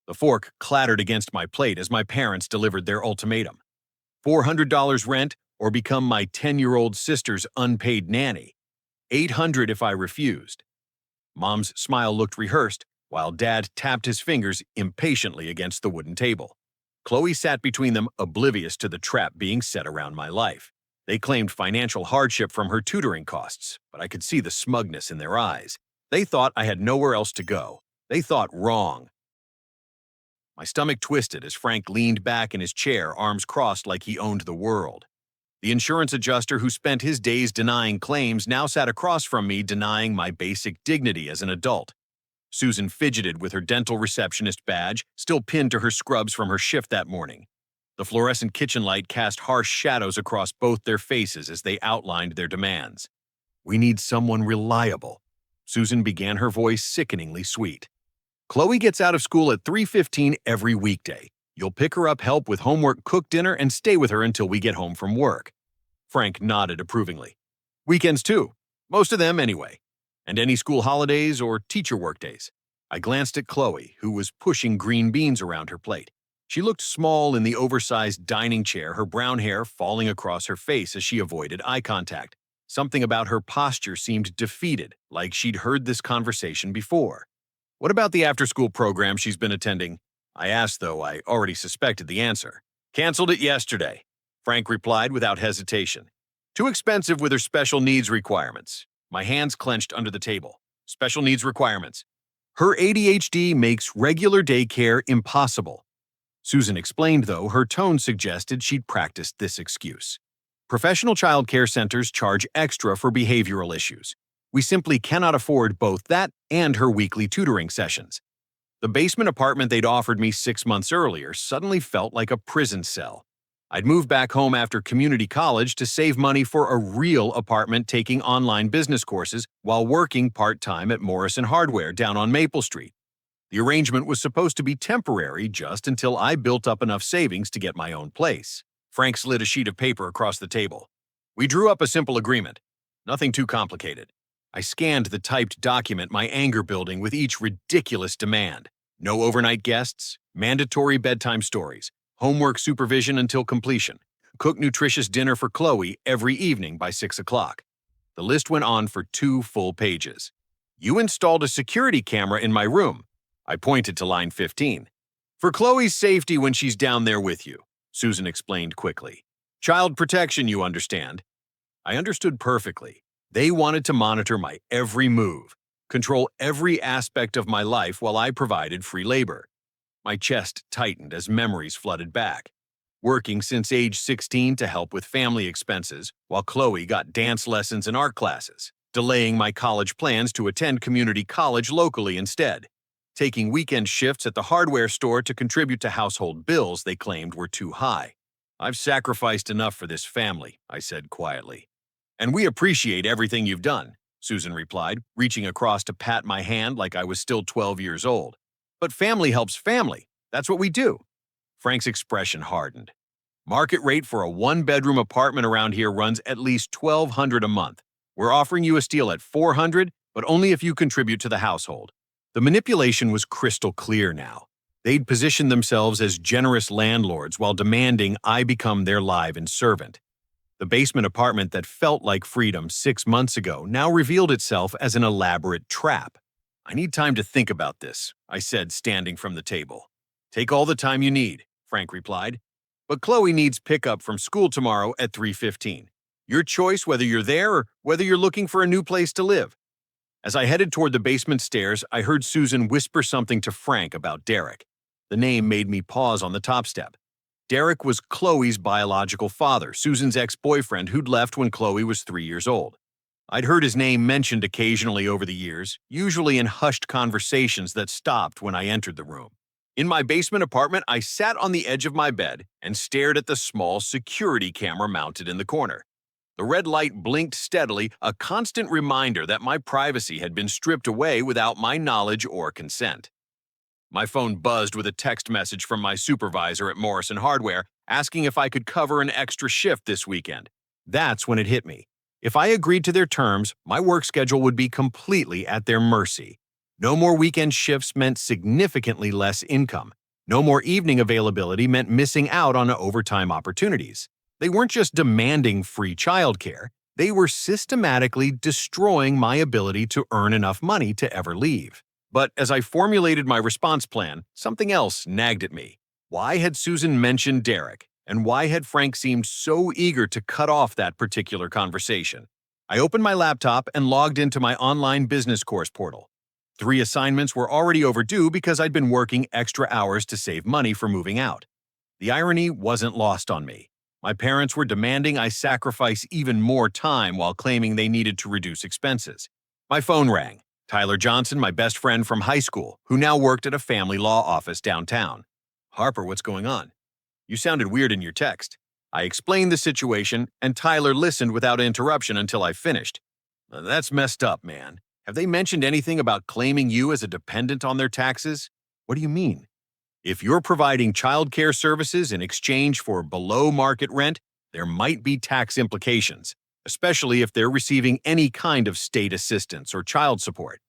The fork clattered against my plate as my parents delivered their ultimatum. $400 rent or become my 10-year-old sister's unpaid nanny. $800 if I refused. Mom's smile looked rehearsed, while Dad tapped his fingers impatiently against the wooden table. Chloe sat between them, oblivious to the trap being set around my life. They claimed financial hardship from her tutoring costs, but I could see the smugness in their eyes. They thought I had nowhere else to go. They thought wrong. My stomach twisted as Frank leaned back in his chair, arms crossed like he owned the world. The insurance adjuster who spent his days denying claims now sat across from me, denying my basic dignity as an adult. Susan fidgeted with her dental receptionist badge, still pinned to her scrubs from her shift that morning. The fluorescent kitchen light cast harsh shadows across both their faces as they outlined their demands. "We need someone reliable." Susan began, her voice sickeningly sweet. "Chloe gets out of school at 3:15 every weekday. You'll pick her up, help with homework, cook dinner, and stay with her until we get home from work." Frank nodded approvingly. "Weekends too. Most of them anyway. And any school holidays or teacher workdays." I glanced at Chloe, who was pushing green beans around her plate. She looked small in the oversized dining chair, her brown hair falling across her face as she avoided eye contact. Something about her posture seemed defeated, like she'd heard this conversation before. "What about the after-school program she's been attending?" I asked, though I already suspected the answer. "Canceled it yesterday," Frank replied without hesitation. "Too expensive with her special needs requirements." My hands clenched under the table. "Special needs requirements. Her ADHD makes regular daycare impossible." Susan explained, though her tone suggested she'd practiced this excuse. "Professional childcare centers charge extra for behavioral issues. We simply cannot afford both that and her weekly tutoring sessions." The basement apartment they'd offered me 6 months earlier suddenly felt like a prison cell. I'd moved back home after community college to save money for a real apartment, taking online business courses while working part-time at Morrison Hardware down on Maple Street. The arrangement was supposed to be temporary just until I built up enough savings to get my own place. Frank slid a sheet of paper across the table. "We drew up a simple agreement. Nothing too complicated." I scanned the typed document, my anger building with each ridiculous demand. No overnight guests, mandatory bedtime stories, homework supervision until completion, cook nutritious dinner for Chloe every evening by 6 o'clock. The list went on for 2 full pages. "You installed a security camera in my room." I pointed to line 15. "For Chloe's safety when she's down there with you," Susan explained quickly. "Child protection, you understand." I understood perfectly. They wanted to monitor my every move, control every aspect of my life while I provided free labor. My chest tightened as memories flooded back. Working since age 16 to help with family expenses, while Chloe got dance lessons and art classes, delaying my college plans to attend community college locally instead, taking weekend shifts at the hardware store to contribute to household bills they claimed were too high. "I've sacrificed enough for this family," I said quietly. "And we appreciate everything you've done," Susan replied, reaching across to pat my hand like I was still 12 years old. "But family helps family. That's what we do." Frank's expression hardened. "Market rate for a 1-bedroom apartment around here runs at least $1,200 a month. We're offering you a steal at $400, but only if you contribute to the household." The manipulation was crystal clear now. They'd positioned themselves as generous landlords while demanding I become their live-in servant. The basement apartment that felt like freedom 6 months ago now revealed itself as an elaborate trap. "I need time to think about this," I said, standing from the table. "Take all the time you need," Frank replied. "But Chloe needs pickup from school tomorrow at 3:15. Your choice whether you're there or whether you're looking for a new place to live." As I headed toward the basement stairs, I heard Susan whisper something to Frank about Derek. The name made me pause on the top step. Derek was Chloe's biological father, Susan's ex-boyfriend who'd left when Chloe was 3 years old. I'd heard his name mentioned occasionally over the years, usually in hushed conversations that stopped when I entered the room. In my basement apartment, I sat on the edge of my bed and stared at the small security camera mounted in the corner. The red light blinked steadily, a constant reminder that my privacy had been stripped away without my knowledge or consent. My phone buzzed with a text message from my supervisor at Morrison Hardware asking if I could cover an extra shift this weekend. That's when it hit me. If I agreed to their terms, my work schedule would be completely at their mercy. No more weekend shifts meant significantly less income, No more evening availability meant missing out on overtime opportunities. They weren't just demanding free childcare, they were systematically destroying my ability to earn enough money to ever leave. But as I formulated my response plan, something else nagged at me. Why had Susan mentioned Derek, and why had Frank seemed so eager to cut off that particular conversation? I opened my laptop and logged into my online business course portal. 3 assignments were already overdue because I'd been working extra hours to save money for moving out. The irony wasn't lost on me. My parents were demanding I sacrifice even more time while claiming they needed to reduce expenses. My phone rang. Tyler Johnson, my best friend from high school, who now worked at a family law office downtown. Harper, what's going on? You sounded weird in your text. I explained the situation, and Tyler listened without interruption until I finished. That's messed up, man. Have they mentioned anything about claiming you as a dependent on their taxes? What do you mean? If you're providing childcare services in exchange for below-market rent, there might be tax implications, especially if they're receiving any kind of state assistance or child support.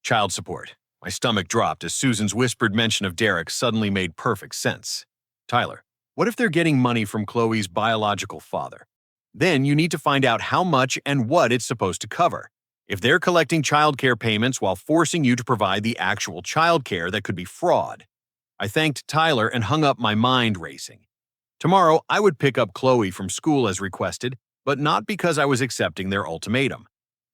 Child support. My stomach dropped as Susan's whispered mention of Derek suddenly made perfect sense. Tyler, what if they're getting money from Chloe's biological father? Then you need to find out how much and what it's supposed to cover. If they're collecting childcare payments while forcing you to provide the actual childcare, that could be fraud. I thanked Tyler and hung up, my mind racing. Tomorrow, I would pick up Chloe from school as requested, but not because I was accepting their ultimatum.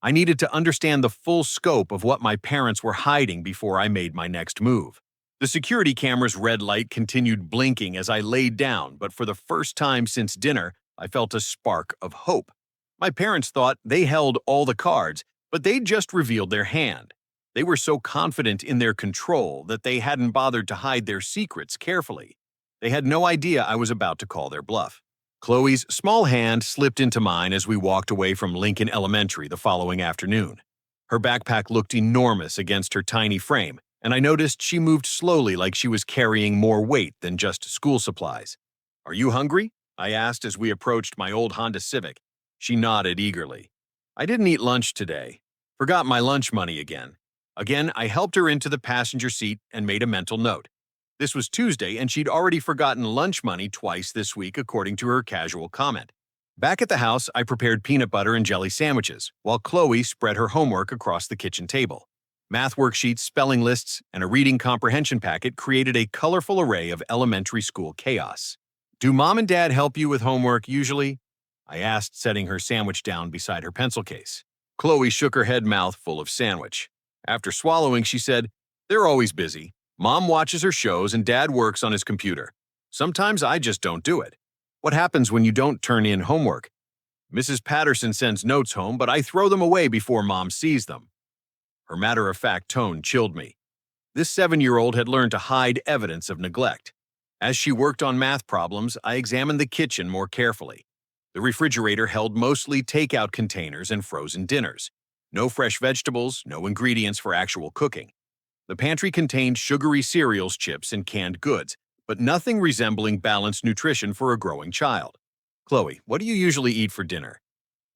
I needed to understand the full scope of what my parents were hiding before I made my next move. The security camera's red light continued blinking as I laid down, but for the first time since dinner, I felt a spark of hope. My parents thought they held all the cards, but they'd just revealed their hand. They were so confident in their control that they hadn't bothered to hide their secrets carefully. They had no idea I was about to call their bluff. Chloe's small hand slipped into mine as we walked away from Lincoln Elementary the following afternoon. Her backpack looked enormous against her tiny frame, and I noticed she moved slowly like she was carrying more weight than just school supplies. "Are you hungry?" I asked as we approached my old Honda Civic. She nodded eagerly. "I didn't eat lunch today. Forgot my lunch money again." Again, I helped her into the passenger seat and made a mental note. This was Tuesday, and she'd already forgotten lunch money twice this week, according to her casual comment. Back at the house, I prepared peanut butter and jelly sandwiches, while Chloe spread her homework across the kitchen table. Math worksheets, spelling lists, and a reading comprehension packet created a colorful array of elementary school chaos. "Do Mom and Dad help you with homework usually?" I asked, setting her sandwich down beside her pencil case. Chloe shook her head, mouth full of sandwich. After swallowing, she said, "They're always busy. Mom watches her shows and Dad works on his computer. Sometimes I just don't do it." "What happens when you don't turn in homework?" "Mrs. Patterson sends notes home, but I throw them away before Mom sees them." Her matter-of-fact tone chilled me. This 7-year-old had learned to hide evidence of neglect. As she worked on math problems, I examined the kitchen more carefully. The refrigerator held mostly takeout containers and frozen dinners. No fresh vegetables, no ingredients for actual cooking. The pantry contained sugary cereals, chips, and canned goods, but nothing resembling balanced nutrition for a growing child. "Chloe, what do you usually eat for dinner?"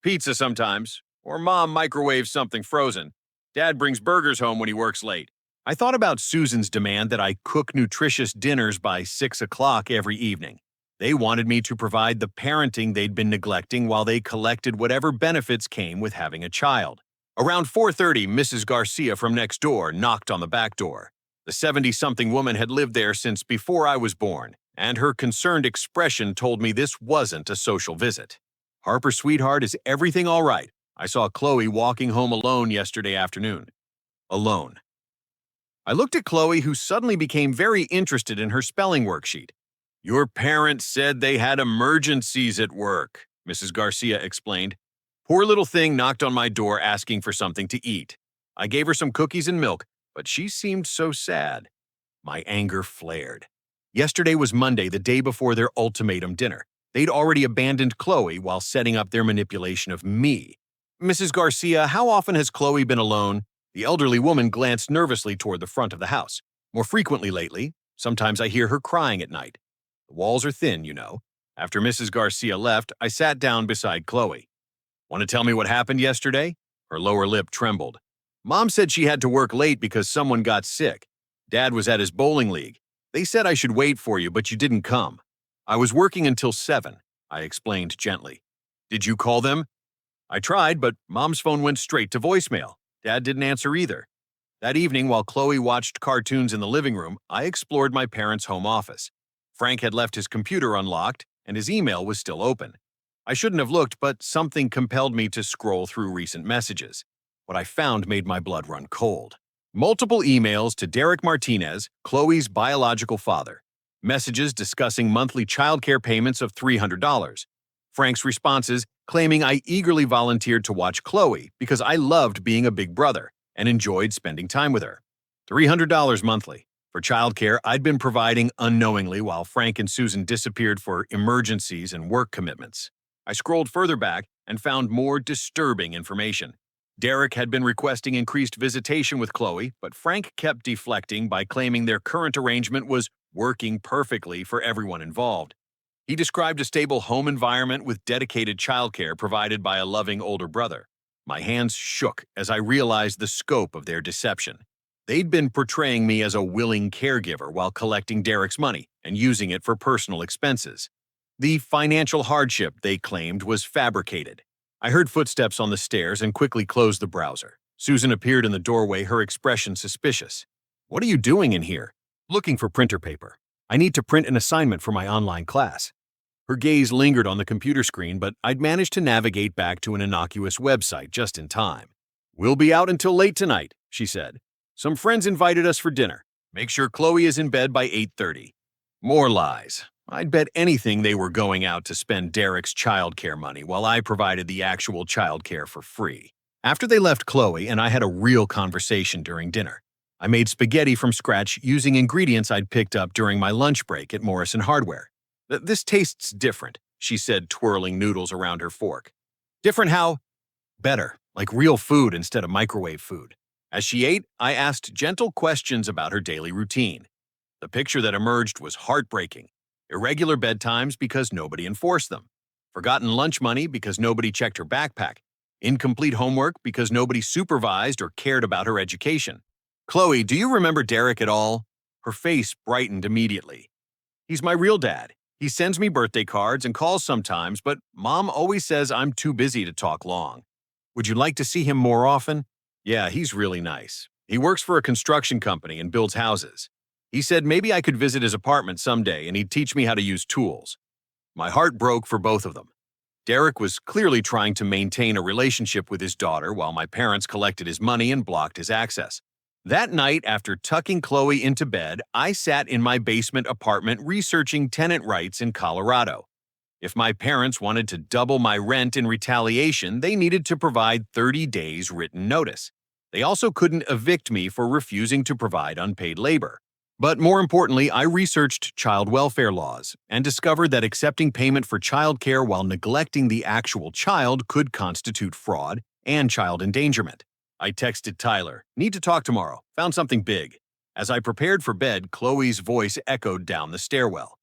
"Pizza sometimes, or Mom microwaves something frozen. Dad brings burgers home when he works late." I thought about Susan's demand that I cook nutritious dinners by 6 o'clock every evening. They wanted me to provide the parenting they'd been neglecting while they collected whatever benefits came with having a child. Around 4:30, Mrs. Garcia from next door knocked on the back door. The 70-something woman had lived there since before I was born, and her concerned expression told me this wasn't a social visit. "Harper, sweetheart, is everything all right? I saw Chloe walking home alone yesterday afternoon." Alone. I looked at Chloe, who suddenly became very interested in her spelling worksheet. "Your parents said they had emergencies at work," Mrs. Garcia explained. "Poor little thing knocked on my door asking for something to eat. I gave her some cookies and milk, but she seemed so sad." My anger flared. Yesterday was Monday, the day before their ultimatum dinner. They'd already abandoned Chloe while setting up their manipulation of me. "Mrs. Garcia, how often has Chloe been alone?" The elderly woman glanced nervously toward the front of the house. "More frequently lately. Sometimes I hear her crying at night. The walls are thin, you know." After Mrs. Garcia left, I sat down beside Chloe. "Want to tell me what happened yesterday?" Her lower lip trembled. "Mom said she had to work late because someone got sick. Dad was at his bowling league. They said I should wait for you, but you didn't come. I was working until 7, I explained gently. Did you call them? I tried, but Mom's phone went straight to voicemail. Dad didn't answer either. That evening, while Chloe watched cartoons in the living room, I explored my parents' home office. Frank had left his computer unlocked, and his email was still open. I shouldn't have looked, but something compelled me to scroll through recent messages. What I found made my blood run cold. Multiple emails to Derek Martinez, Chloe's biological father. Messages discussing monthly childcare payments of $300. Frank's responses claiming I eagerly volunteered to watch Chloe because I loved being a big brother and enjoyed spending time with her. $300 monthly. For childcare I'd been providing unknowingly while Frank and Susan disappeared for emergencies and work commitments. I scrolled further back and found more disturbing information. Derek had been requesting increased visitation with Chloe, but Frank kept deflecting by claiming their current arrangement was working perfectly for everyone involved. He described a stable home environment with dedicated childcare provided by a loving older brother. My hands shook as I realized the scope of their deception. They'd been portraying me as a willing caregiver while collecting Derek's money and using it for personal expenses. The financial hardship they claimed was fabricated. I heard footsteps on the stairs and quickly closed the browser. Susan appeared in the doorway, her expression suspicious. "What are you doing in here?" "Looking for printer paper. I need to print an assignment for my online class." Her gaze lingered on the computer screen, but I'd managed to navigate back to an innocuous website just in time. "We'll be out until late tonight," she said. "Some friends invited us for dinner. Make sure Chloe is in bed by 8:30. More lies. I'd bet anything they were going out to spend Derek's childcare money while I provided the actual childcare for free. After they left, Chloe and I had a real conversation during dinner. I made spaghetti from scratch using ingredients I'd picked up during my lunch break at Morrison Hardware. "This tastes different," she said, twirling noodles around her fork. "Different how?" "Better, like real food instead of microwave food." As she ate, I asked gentle questions about her daily routine. The picture that emerged was heartbreaking. Irregular bedtimes because nobody enforced them. Forgotten lunch money because nobody checked her backpack. Incomplete homework because nobody supervised or cared about her education. "Chloe, do you remember Derek at all?" Her face brightened immediately. "He's my real dad. He sends me birthday cards and calls sometimes, but Mom always says I'm too busy to talk long. Would you like to see him more often?" "Yeah, he's really nice. He works for a construction company and builds houses. He said maybe I could visit his apartment someday and he'd teach me how to use tools." My heart broke for both of them. Derek was clearly trying to maintain a relationship with his daughter while my parents collected his money and blocked his access. That night, after tucking Chloe into bed, I sat in my basement apartment researching tenant rights in Colorado. If my parents wanted to double my rent in retaliation, they needed to provide 30 days written notice. They also couldn't evict me for refusing to provide unpaid labor. But more importantly, I researched child welfare laws and discovered that accepting payment for childcare while neglecting the actual child could constitute fraud and child endangerment. I texted Tyler, "Need to talk tomorrow. Found something big." As I prepared for bed, Chloe's voice echoed down the stairwell.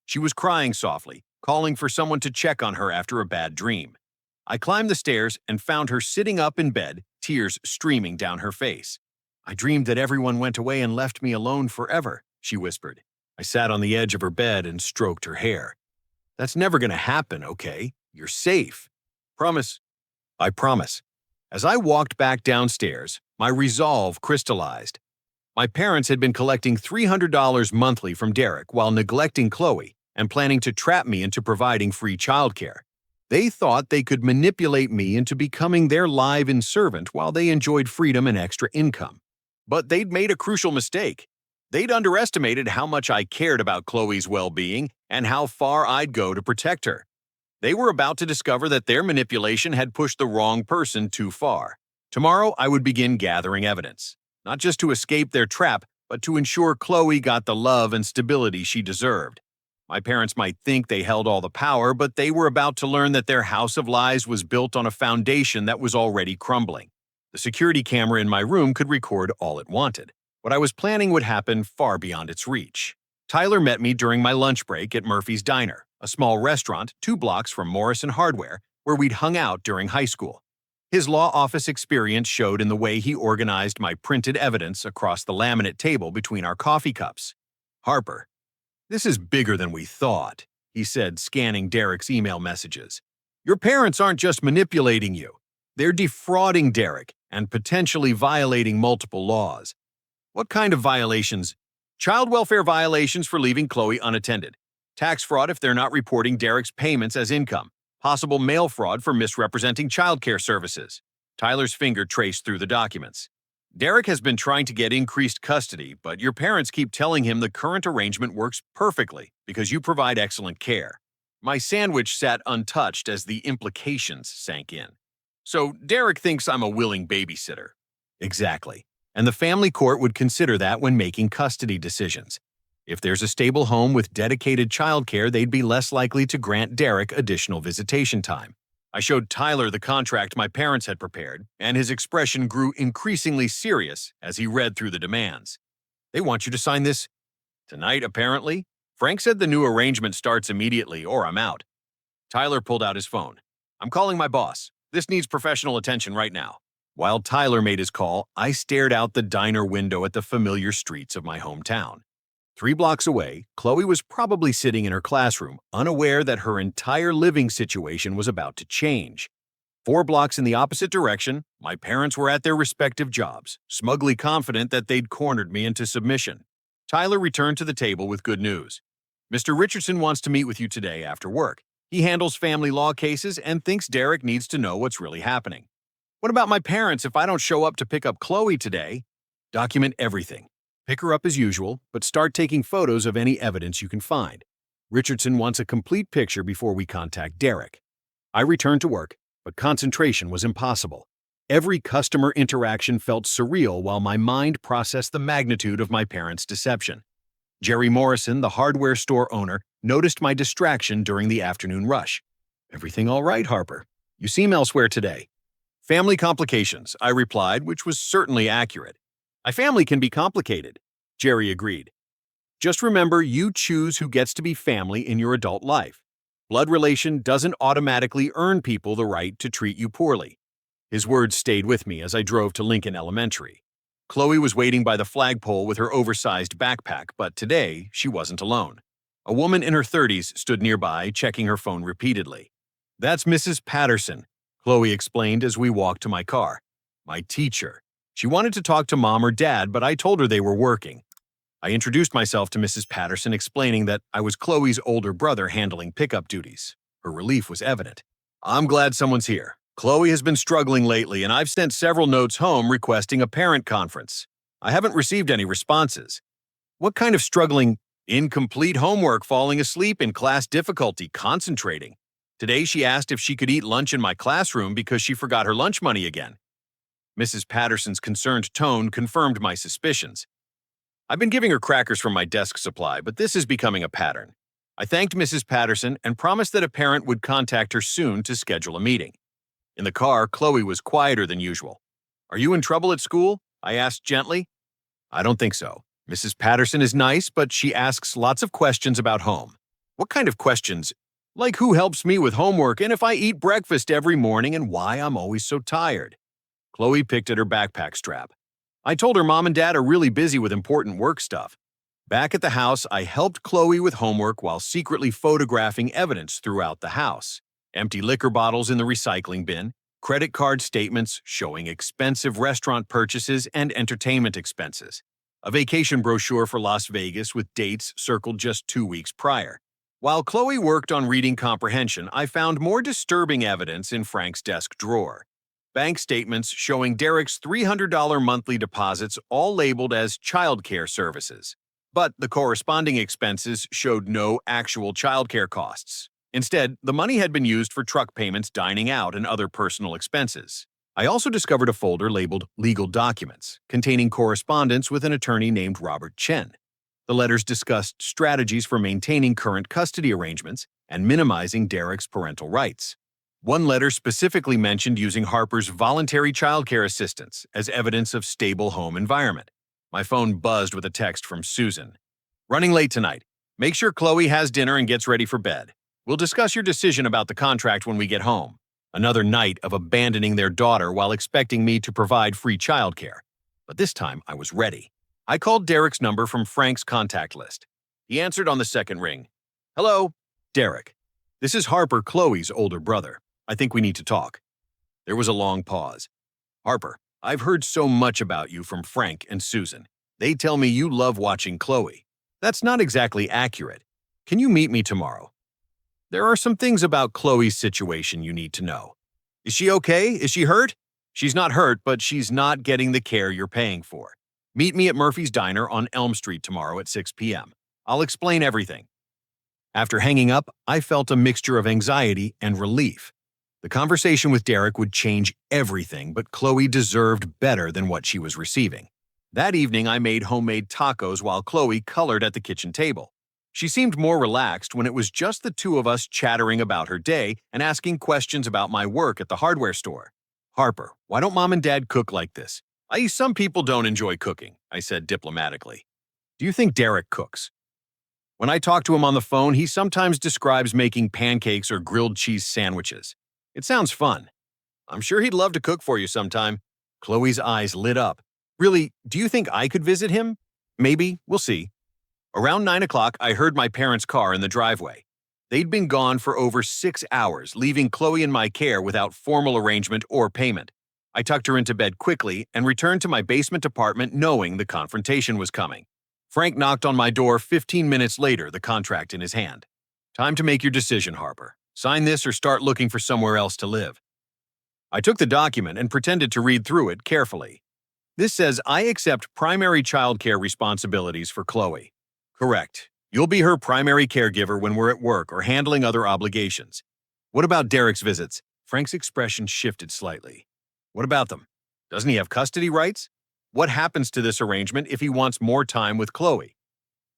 She was crying softly, calling for someone to check on her after a bad dream. I climbed the stairs and found her sitting up in bed, tears streaming down her face. "I dreamed that everyone went away and left me alone forever," she whispered. I sat on the edge of her bed and stroked her hair. "That's never going to happen, okay? You're safe." "Promise." "I promise." As I walked back downstairs, my resolve crystallized. My parents had been collecting $300 monthly from Derek while neglecting Chloe and planning to trap me into providing free childcare. They thought they could manipulate me into becoming their live-in servant while they enjoyed freedom and extra income. But they'd made a crucial mistake. They'd underestimated how much I cared about Chloe's well-being and how far I'd go to protect her. They were about to discover that their manipulation had pushed the wrong person too far. Tomorrow, I would begin gathering evidence, not just to escape their trap, but to ensure Chloe got the love and stability she deserved. My parents might think they held all the power, but they were about to learn that their house of lies was built on a foundation that was already crumbling. The security camera in my room could record all it wanted. What I was planning would happen far beyond its reach. Tyler met me during my lunch break at Murphy's Diner, a small restaurant 2 blocks from Morrison Hardware, where we'd hung out during high school. His law office experience showed in the way he organized my printed evidence across the laminate table between our coffee cups. Harper, this is bigger than we thought, he said, scanning Derek's email messages. Your parents aren't just manipulating you. They're defrauding Derek and potentially violating multiple laws. What kind of violations? Child welfare violations for leaving Chloe unattended. Tax fraud if they're not reporting Derek's payments as income. Possible mail fraud for misrepresenting childcare services. Tyler's finger traced through the documents. Derek has been trying to get increased custody, but your parents keep telling him the current arrangement works perfectly because you provide excellent care. My sandwich sat untouched as the implications sank in. So Derek thinks I'm a willing babysitter. Exactly. And the family court would consider that when making custody decisions. If there's a stable home with dedicated childcare, they'd be less likely to grant Derek additional visitation time. I showed Tyler the contract my parents had prepared, and his expression grew increasingly serious as he read through the demands. They want you to sign this tonight, apparently. Frank said the new arrangement starts immediately or I'm out. Tyler pulled out his phone. I'm calling my boss. This needs professional attention right now. While Tyler made his call, I stared out the diner window at the familiar streets of my hometown. 3 blocks away, Chloe was probably sitting in her classroom, unaware that her entire living situation was about to change. 4 blocks in the opposite direction, my parents were at their respective jobs, smugly confident that they'd cornered me into submission. Tyler returned to the table with good news. Mr. Richardson wants to meet with you today after work. He handles family law cases and thinks Derek needs to know what's really happening. What about my parents if I don't show up to pick up Chloe today? Document everything. Pick her up as usual, but start taking photos of any evidence you can find. Richardson wants a complete picture before we contact Derek. I returned to work, but concentration was impossible. Every customer interaction felt surreal while my mind processed the magnitude of my parents' deception. Jerry Morrison, the hardware store owner, noticed my distraction during the afternoon rush. Everything all right, Harper? You seem elsewhere today. Family complications, I replied, which was certainly accurate. A family can be complicated, Jerry agreed. Just remember, you choose who gets to be family in your adult life. Blood relation doesn't automatically earn people the right to treat you poorly. His words stayed with me as I drove to Lincoln Elementary. Chloe was waiting by the flagpole with her oversized backpack, but today she wasn't alone. A woman in her 30s stood nearby, checking her phone repeatedly. That's Mrs. Patterson, Chloe explained as we walked to my car. My teacher. She wanted to talk to Mom or Dad, but I told her they were working. I introduced myself to Mrs. Patterson, explaining that I was Chloe's older brother handling pickup duties. Her relief was evident. I'm glad someone's here. Chloe has been struggling lately, and I've sent several notes home requesting a parent conference. I haven't received any responses. What kind of struggling? Incomplete homework, falling asleep, in class difficulty, concentrating. Today she asked if she could eat lunch in my classroom because she forgot her lunch money again. Mrs. Patterson's concerned tone confirmed my suspicions. I've been giving her crackers from my desk supply, but this is becoming a pattern. I thanked Mrs. Patterson and promised that a parent would contact her soon to schedule a meeting. In the car, Chloe was quieter than usual. Are you in trouble at school? I asked gently. I don't think so. Mrs. Patterson is nice, but she asks lots of questions about home. What kind of questions? Like who helps me with homework and if I eat breakfast every morning and why I'm always so tired. Chloe picked at her backpack strap. I told her Mom and Dad are really busy with important work stuff. Back at the house, I helped Chloe with homework while secretly photographing evidence throughout the house. Empty liquor bottles in the recycling bin, credit card statements showing expensive restaurant purchases and entertainment expenses, a vacation brochure for Las Vegas with dates circled just 2 weeks prior. While Chloe worked on reading comprehension, I found more disturbing evidence in Frank's desk drawer. Bank statements showing Derek's $300 monthly deposits, all labeled as childcare services. But the corresponding expenses showed no actual childcare costs. Instead, the money had been used for truck payments, dining out, and other personal expenses. I also discovered a folder labeled Legal Documents, containing correspondence with an attorney named Robert Chen. The letters discussed strategies for maintaining current custody arrangements and minimizing Derek's parental rights. One letter specifically mentioned using Harper's voluntary childcare assistance as evidence of stable home environment. My phone buzzed with a text from Susan. Running late tonight. Make sure Chloe has dinner and gets ready for bed. We'll discuss your decision about the contract when we get home. Another night of abandoning their daughter while expecting me to provide free childcare. But this time I was ready. I called Derek's number from Frank's contact list. He answered on the second ring. Hello, Derek. This is Harper, Chloe's older brother. I think we need to talk. There was a long pause. Harper, I've heard so much about you from Frank and Susan. They tell me you love watching Chloe. That's not exactly accurate. Can you meet me tomorrow? There are some things about Chloe's situation you need to know. Is she okay? Is she hurt? She's not hurt, but she's not getting the care you're paying for. Meet me at Murphy's Diner on Elm Street tomorrow at 6 p.m. I'll explain everything. After hanging up, I felt a mixture of anxiety and relief. The conversation with Derek would change everything, but Chloe deserved better than what she was receiving. That evening, I made homemade tacos while Chloe colored at the kitchen table. She seemed more relaxed when it was just the two of us chattering about her day and asking questions about my work at the hardware store. Harper, why don't Mom and Dad cook like this? Some people don't enjoy cooking, I said diplomatically. Do you think Derek cooks? When I talk to him on the phone, he sometimes describes making pancakes or grilled cheese sandwiches. It sounds fun. I'm sure he'd love to cook for you sometime. Chloe's eyes lit up. Really, do you think I could visit him? Maybe, we'll see. Around 9 o'clock, I heard my parents' car in the driveway. They'd been gone for over 6 hours, leaving Chloe in my care without formal arrangement or payment. I tucked her into bed quickly and returned to my basement apartment knowing the confrontation was coming. Frank knocked on my door 15 minutes later, the contract in his hand. Time to make your decision, Harper. Sign this or start looking for somewhere else to live. I took the document and pretended to read through it carefully. This says I accept primary childcare responsibilities for Chloe. Correct. You'll be her primary caregiver when we're at work or handling other obligations. What about Derek's visits? Frank's expression shifted slightly. What about them? Doesn't he have custody rights? What happens to this arrangement if he wants more time with Chloe?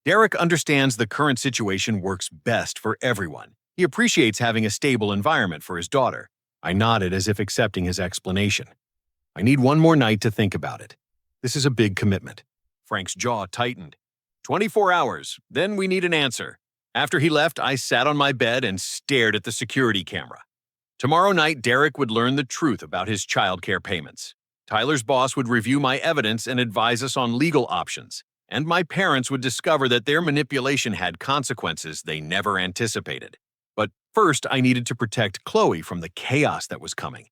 Derek understands the current situation works best for everyone. He appreciates having a stable environment for his daughter. I nodded as if accepting his explanation. I need one more night to think about it. This is a big commitment. Frank's jaw tightened. 24 hours, then we need an answer. After he left, I sat on my bed and stared at the security camera. Tomorrow night, Derek would learn the truth about his childcare payments. Tyler's boss would review my evidence and advise us on legal options. And my parents would discover that their manipulation had consequences they never anticipated. But first, I needed to protect Chloe from the chaos that was coming.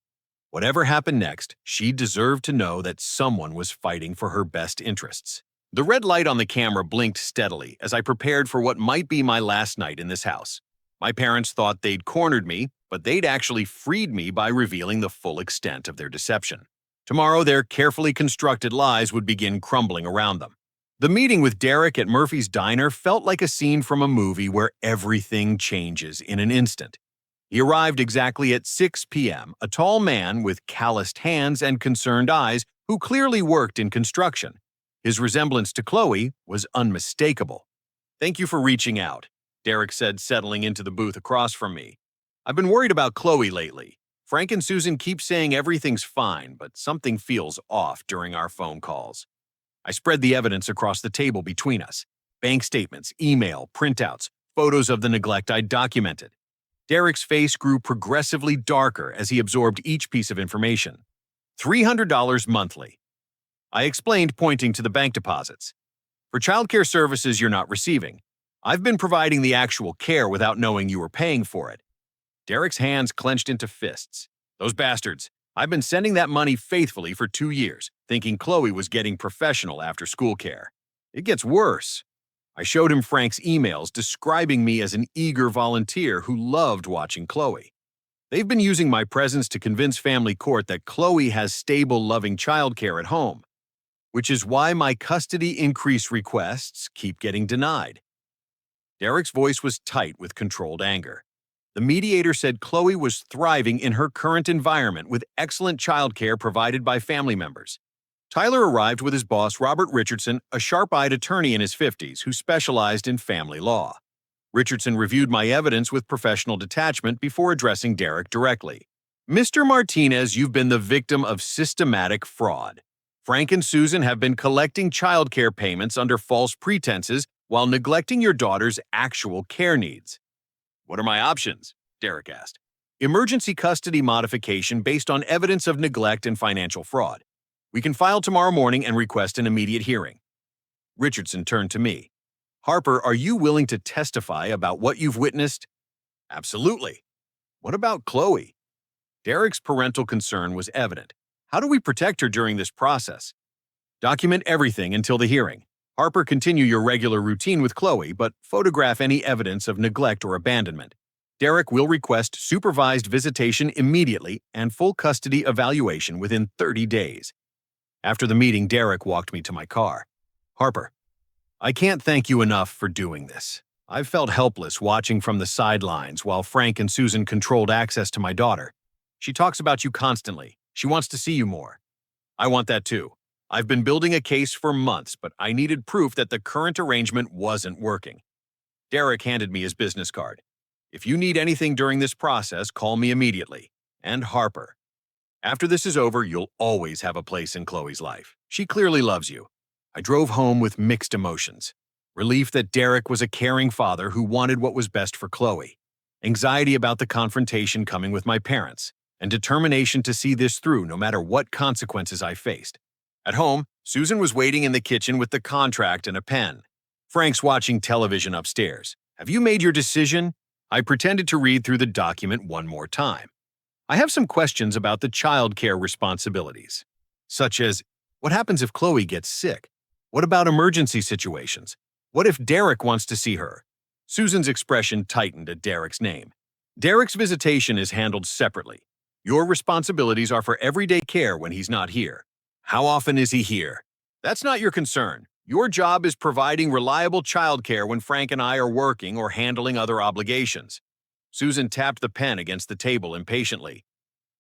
Whatever happened next, she deserved to know that someone was fighting for her best interests. The red light on the camera blinked steadily as I prepared for what might be my last night in this house. My parents thought they'd cornered me, but they'd actually freed me by revealing the full extent of their deception. Tomorrow, their carefully constructed lies would begin crumbling around them. The meeting with Derek at Murphy's Diner felt like a scene from a movie where everything changes in an instant. He arrived exactly at 6 p.m., a tall man with calloused hands and concerned eyes who clearly worked in construction. His resemblance to Chloe was unmistakable. Thank you for reaching out, Derek said, settling into the booth across from me. I've been worried about Chloe lately. Frank and Susan keep saying everything's fine, but something feels off during our phone calls. I spread the evidence across the table between us. Bank statements, email, printouts, photos of the neglect I'd documented. Derek's face grew progressively darker as he absorbed each piece of information. $300 monthly. I explained, pointing to the bank deposits. For childcare services you're not receiving. I've been providing the actual care without knowing you were paying for it. Derek's hands clenched into fists. Those bastards. I've been sending that money faithfully for 2 years, thinking Chloe was getting professional after-school care. It gets worse. I showed him Frank's emails describing me as an eager volunteer who loved watching Chloe. They've been using my presence to convince family court that Chloe has stable, loving childcare at home, which is why my custody increase requests keep getting denied. Derek's voice was tight with controlled anger. The mediator said Chloe was thriving in her current environment with excellent childcare provided by family members. Tyler arrived with his boss, Robert Richardson, a sharp-eyed attorney in his 50s who specialized in family law. Richardson reviewed my evidence with professional detachment before addressing Derek directly. Mr. Martinez, you've been the victim of systematic fraud. Frank and Susan have been collecting childcare payments under false pretenses while neglecting your daughter's actual care needs. What are my options? Derek asked. Emergency custody modification based on evidence of neglect and financial fraud. We can file tomorrow morning and request an immediate hearing. Richardson turned to me. Harper, are you willing to testify about what you've witnessed? Absolutely. What about Chloe? Derek's parental concern was evident. How do we protect her during this process? Document everything until the hearing. Harper, continue your regular routine with Chloe, but photograph any evidence of neglect or abandonment. Derek will request supervised visitation immediately and full custody evaluation within 30 days. After the meeting, Derek walked me to my car. Harper, I can't thank you enough for doing this. I've felt helpless watching from the sidelines while Frank and Susan controlled access to my daughter. She talks about you constantly. She wants to see you more. I want that too. I've been building a case for months, but I needed proof that the current arrangement wasn't working. Derek handed me his business card. If you need anything during this process, call me immediately. And Harper. After this is over, you'll always have a place in Chloe's life. She clearly loves you. I drove home with mixed emotions. Relief that Derek was a caring father who wanted what was best for Chloe. Anxiety about the confrontation coming with my parents. And determination to see this through no matter what consequences I faced. At home, Susan was waiting in the kitchen with the contract and a pen. Frank's watching television upstairs. Have you made your decision? I pretended to read through the document one more time. I have some questions about the childcare responsibilities, such as, what happens if Chloe gets sick? What about emergency situations? What if Derek wants to see her? Susan's expression tightened at Derek's name. Derek's visitation is handled separately. Your responsibilities are for everyday care when he's not here. How often is he here? That's not your concern. Your job is providing reliable childcare when Frank and I are working or handling other obligations. Susan tapped the pen against the table impatiently.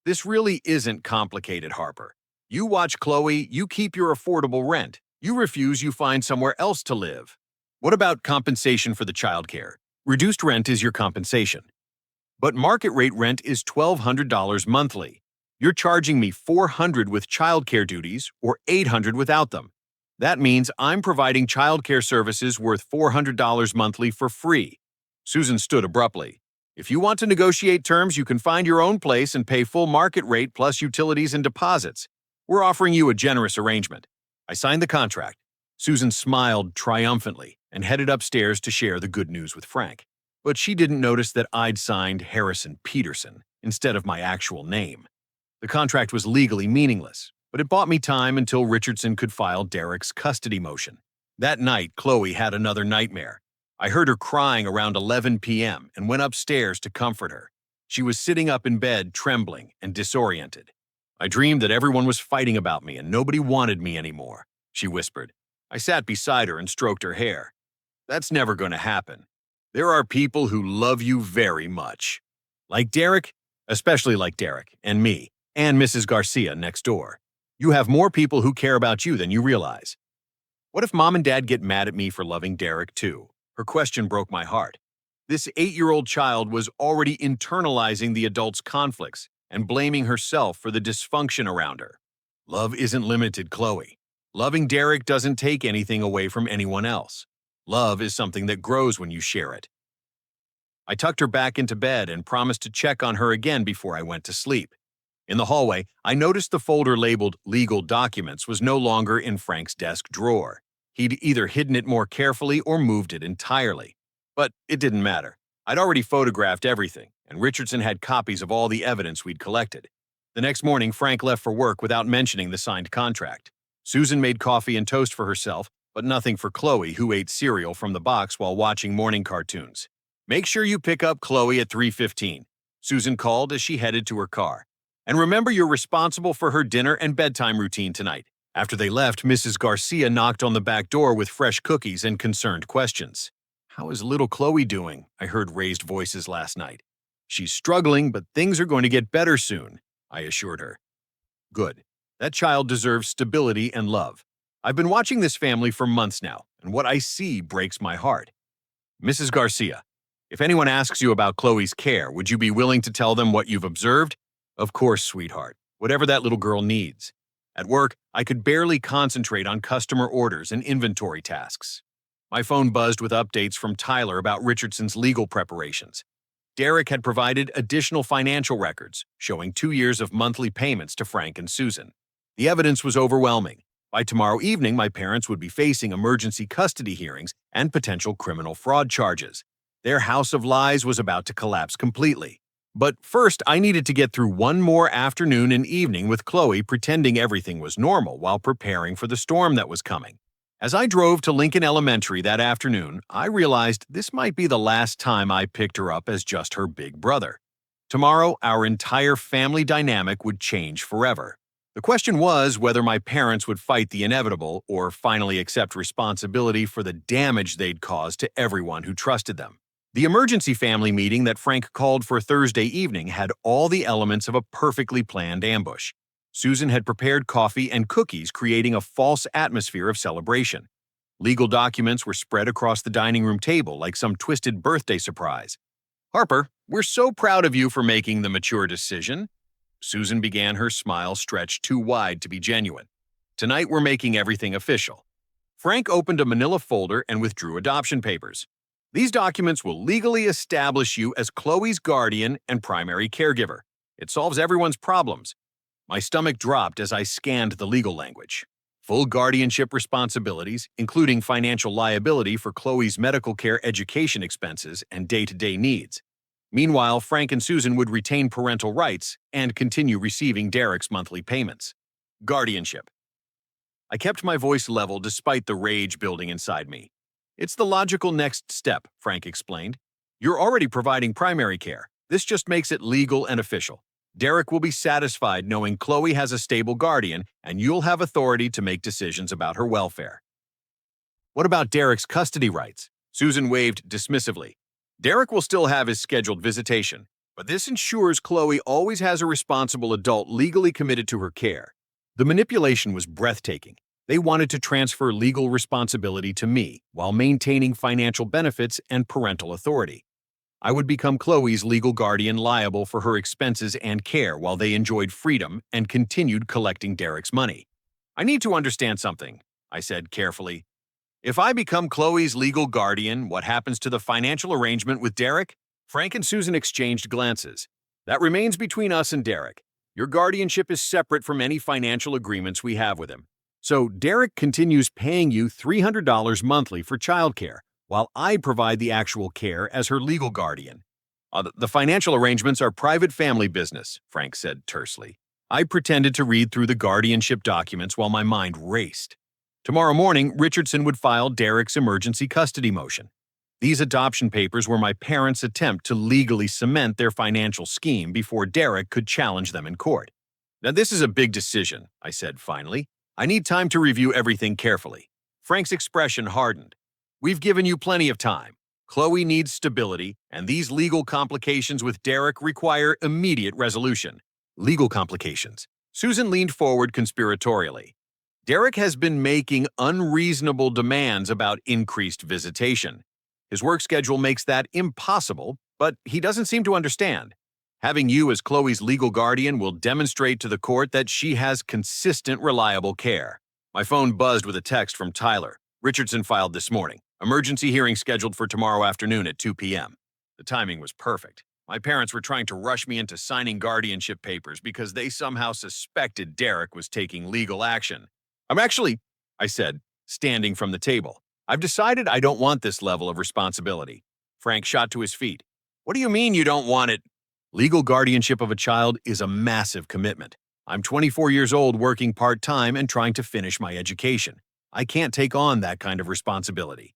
This really isn't complicated, Harper. You watch Chloe, you keep your affordable rent. You refuse, you find somewhere else to live. What about compensation for the childcare? Reduced rent is your compensation. But market rate rent is $1,200 monthly. You're charging me $400 with childcare duties or $800 without them. That means I'm providing childcare services worth $400 monthly for free. Susan stood abruptly. If you want to negotiate terms, you can find your own place and pay full market rate plus utilities and deposits. We're offering you a generous arrangement. I signed the contract. Susan smiled triumphantly and headed upstairs to share the good news with Frank. But she didn't notice that I'd signed Harrison Peterson instead of my actual name. The contract was legally meaningless, but it bought me time until Richardson could file Derek's custody motion. That night, Chloe had another nightmare. I heard her crying around 11 p.m. and went upstairs to comfort her. She was sitting up in bed, trembling and disoriented. I dreamed that everyone was fighting about me and nobody wanted me anymore, she whispered. I sat beside her and stroked her hair. That's never going to happen. There are people who love you very much. Like Derek, especially like Derek and me, and Mrs. Garcia next door. You have more people who care about you than you realize. What if Mom and Dad get mad at me for loving Derek too? Her question broke my heart. This 8-year-old child was already internalizing the adult's conflicts and blaming herself for the dysfunction around her. Love isn't limited, Chloe. Loving Derek doesn't take anything away from anyone else. Love is something that grows when you share it. I tucked her back into bed and promised to check on her again before I went to sleep. In the hallway, I noticed the folder labeled Legal Documents was no longer in Frank's desk drawer. He'd either hidden it more carefully or moved it entirely. But it didn't matter. I'd already photographed everything, and Richardson had copies of all the evidence we'd collected. The next morning, Frank left for work without mentioning the signed contract. Susan made coffee and toast for herself, but nothing for Chloe, who ate cereal from the box while watching morning cartoons. Make sure you pick up Chloe at 3:15, Susan called as she headed to her car. And remember, you're responsible for her dinner and bedtime routine tonight. After they left, Mrs. Garcia knocked on the back door with fresh cookies and concerned questions. How is little Chloe doing? I heard raised voices last night. She's struggling, but things are going to get better soon, I assured her. Good. That child deserves stability and love. I've been watching this family for months now, and what I see breaks my heart. Mrs. Garcia, if anyone asks you about Chloe's care, would you be willing to tell them what you've observed? Of course, sweetheart. Whatever that little girl needs. At work, I could barely concentrate on customer orders and inventory tasks. My phone buzzed with updates from Tyler about Richardson's legal preparations. Derek had provided additional financial records, showing 2 years of monthly payments to Frank and Susan. The evidence was overwhelming. By tomorrow evening, my parents would be facing emergency custody hearings and potential criminal fraud charges. Their house of lies was about to collapse completely. But first, I needed to get through one more afternoon and evening with Chloe pretending everything was normal while preparing for the storm that was coming. As I drove to Lincoln Elementary that afternoon, I realized this might be the last time I picked her up as just her big brother. Tomorrow, our entire family dynamic would change forever. The question was whether my parents would fight the inevitable or finally accept responsibility for the damage they'd caused to everyone who trusted them. The emergency family meeting that Frank called for Thursday evening had all the elements of a perfectly planned ambush. Susan had prepared coffee and cookies, creating a false atmosphere of celebration. Legal documents were spread across the dining room table like some twisted birthday surprise. "Harper, we're so proud of you for making the mature decision." Susan began, her smile stretched too wide to be genuine. "Tonight we're making everything official." Frank opened a manila folder and withdrew adoption papers. "These documents will legally establish you as Chloe's guardian and primary caregiver. It solves everyone's problems." My stomach dropped as I scanned the legal language. Full guardianship responsibilities, including financial liability for Chloe's medical care education expenses and day-to-day needs. Meanwhile, Frank and Susan would retain parental rights and continue receiving Derek's monthly payments. Guardianship. I kept my voice level despite the rage building inside me. "It's the logical next step," Frank explained. "You're already providing primary care. This just makes it legal and official. Derek will be satisfied knowing Chloe has a stable guardian, and you'll have authority to make decisions about her welfare." "What about Derek's custody rights?" Susan waved dismissively. "Derek will still have his scheduled visitation, but this ensures Chloe always has a responsible adult legally committed to her care." The manipulation was breathtaking. They wanted to transfer legal responsibility to me while maintaining financial benefits and parental authority. I would become Chloe's legal guardian, liable for her expenses and care while they enjoyed freedom and continued collecting Derek's money. "I need to understand something," I said carefully. "If I become Chloe's legal guardian, what happens to the financial arrangement with Derek?" Frank and Susan exchanged glances. "That remains between us and Derek. Your guardianship is separate from any financial agreements we have with him. So Derek continues paying you $300 monthly for childcare, while I provide the actual care as her legal guardian." The financial arrangements are private family business," Frank said tersely. I pretended to read through the guardianship documents while my mind raced. Tomorrow morning, Richardson would file Derek's emergency custody motion. These adoption papers were my parents' attempt to legally cement their financial scheme before Derek could challenge them in court. "Now, this is a big decision," I said finally. "I need time to review everything carefully." Frank's expression hardened. "We've given you plenty of time. Chloe needs stability, and these legal complications with Derek require immediate resolution." Legal complications. Susan leaned forward conspiratorially. "Derek has been making unreasonable demands about increased visitation. His work schedule makes that impossible, but he doesn't seem to understand. Having you as Chloe's legal guardian will demonstrate to the court that she has consistent, reliable care." My phone buzzed with a text from Tyler. "Richardson filed this morning. Emergency hearing scheduled for tomorrow afternoon at 2 p.m. The timing was perfect. My parents were trying to rush me into signing guardianship papers because they somehow suspected Derek was taking legal action. I said, standing from the table. "I've decided I don't want this level of responsibility." Frank shot to his feet. "What do you mean you don't want it?" "Legal guardianship of a child is a massive commitment. I'm 24 years old, working part-time and trying to finish my education. I can't take on that kind of responsibility."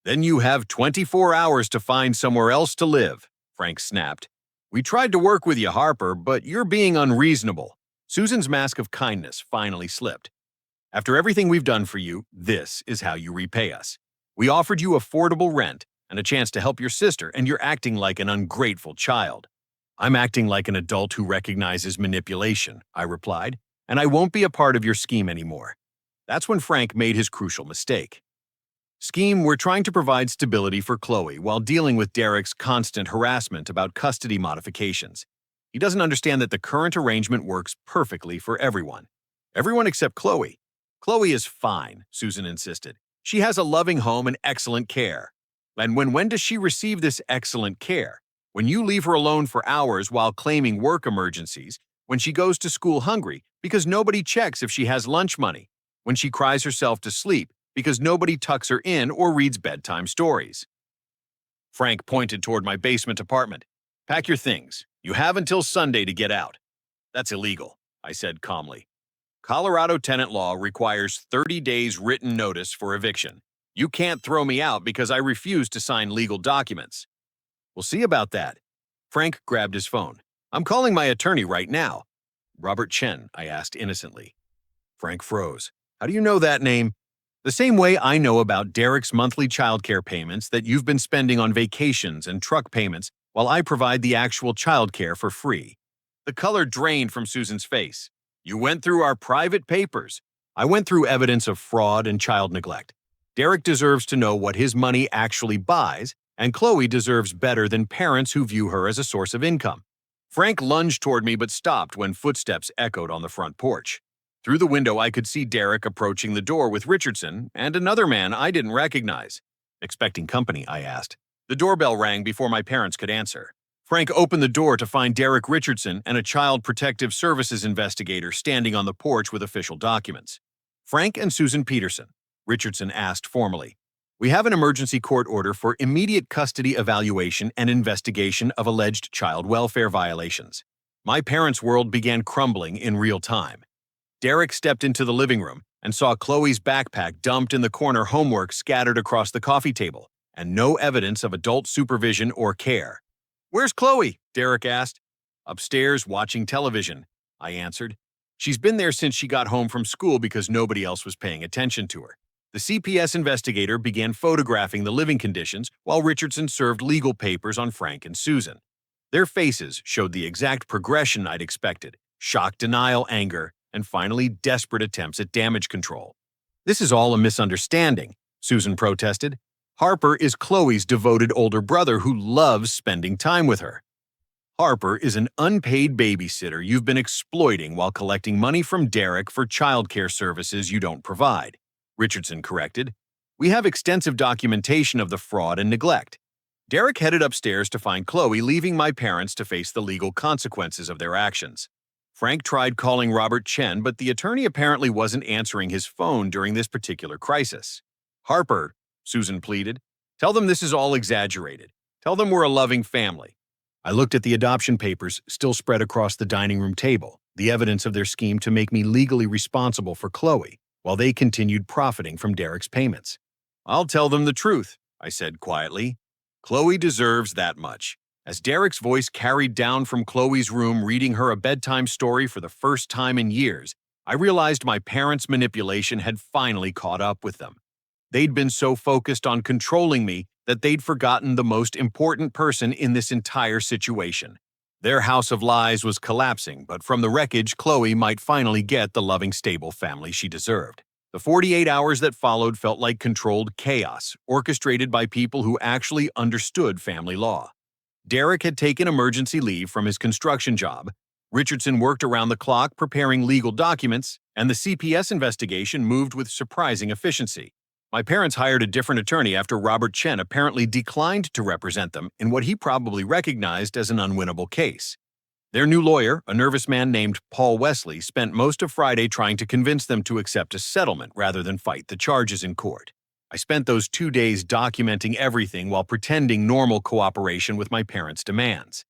"Then you have 24 hours to find somewhere else to live," Frank snapped. "We tried to work with you, Harper, but you're being unreasonable." Susan's mask of kindness finally slipped. "After everything we've done for you, this is how you repay us. We offered you affordable rent and a chance to help your sister, and you're acting like an ungrateful child." "I'm acting like an adult who recognizes manipulation," I replied, "and I won't be a part of your scheme anymore." That's when Frank made his crucial mistake. Scheme, we're trying to provide stability for Chloe while dealing with Derek's constant harassment about custody modifications. He doesn't understand that the current arrangement works perfectly for everyone. Everyone except Chloe. "Chloe is fine," Susan insisted. "She has a loving home and excellent care." "And when does she receive this excellent care? When you leave her alone for hours while claiming work emergencies, when she goes to school hungry because nobody checks if she has lunch money, when she cries herself to sleep because nobody tucks her in or reads bedtime stories. Frank pointed toward my basement apartment. Pack your things. You have until Sunday to get out. That's illegal, I said calmly. Colorado tenant law requires 30 days written notice for eviction. You can't throw me out because I refuse to sign legal documents. We'll see about that. Frank grabbed his phone. I'm calling my attorney right now. Robert Chen, I asked innocently. Frank froze. How do you know that name? The same way I know about Derek's monthly childcare payments that you've been spending on vacations and truck payments while I provide the actual childcare for free. The color drained from Susan's face. You went through our private papers. I went through evidence of fraud and child neglect. Derek deserves to know what his money actually buys, and Chloe deserves better than parents who view her as a source of income. Frank lunged toward me but stopped when footsteps echoed on the front porch. Through the window, I could see Derek approaching the door with Richardson and another man I didn't recognize. Expecting company, I asked. The doorbell rang before my parents could answer. Frank opened the door to find Derek Richardson and a Child Protective Services investigator standing on the porch with official documents. Frank and Susan Peterson, Richardson asked formally. We have an emergency court order for immediate custody evaluation and investigation of alleged child welfare violations. My parents' world began crumbling in real time. Derek stepped into the living room and saw Chloe's backpack dumped in the corner, homework scattered across the coffee table, and no evidence of adult supervision or care. Where's Chloe? Derek asked. Upstairs watching television, I answered. She's been there since she got home from school because nobody else was paying attention to her. The CPS investigator began photographing the living conditions while Richardson served legal papers on Frank and Susan. Their faces showed the exact progression I'd expected: shock, denial, anger, and finally desperate attempts at damage control. This is all a misunderstanding, Susan protested. Harper is Chloe's devoted older brother who loves spending time with her. Harper is an unpaid babysitter you've been exploiting while collecting money from Derek for childcare services you don't provide, Richardson corrected. We have extensive documentation of the fraud and neglect. Derek headed upstairs to find Chloe, leaving my parents to face the legal consequences of their actions. Frank tried calling Robert Chen, but the attorney apparently wasn't answering his phone during this particular crisis. Harper, Susan pleaded, tell them this is all exaggerated. Tell them we're a loving family. I looked at the adoption papers still spread across the dining room table, the evidence of their scheme to make me legally responsible for Chloe, while they continued profiting from Derek's payments. I'll tell them the truth, I said quietly. Chloe deserves that much. As Derek's voice carried down from Chloe's room reading her a bedtime story for the first time in years, I realized my parents' manipulation had finally caught up with them. They'd been so focused on controlling me that they'd forgotten the most important person in this entire situation. Their house of lies was collapsing, but from the wreckage, Chloe might finally get the loving, stable family she deserved. The 48 hours that followed felt like controlled chaos, orchestrated by people who actually understood family law. Derek had taken emergency leave from his construction job. Richardson worked around the clock preparing legal documents, and the CPS investigation moved with surprising efficiency. My parents hired a different attorney after Robert Chen apparently declined to represent them in what he probably recognized as an unwinnable case. Their new lawyer, a nervous man named Paul Wesley, spent most of Friday trying to convince them to accept a settlement rather than fight the charges in court. I spent those 2 days documenting everything while pretending normal cooperation with my parents' demands.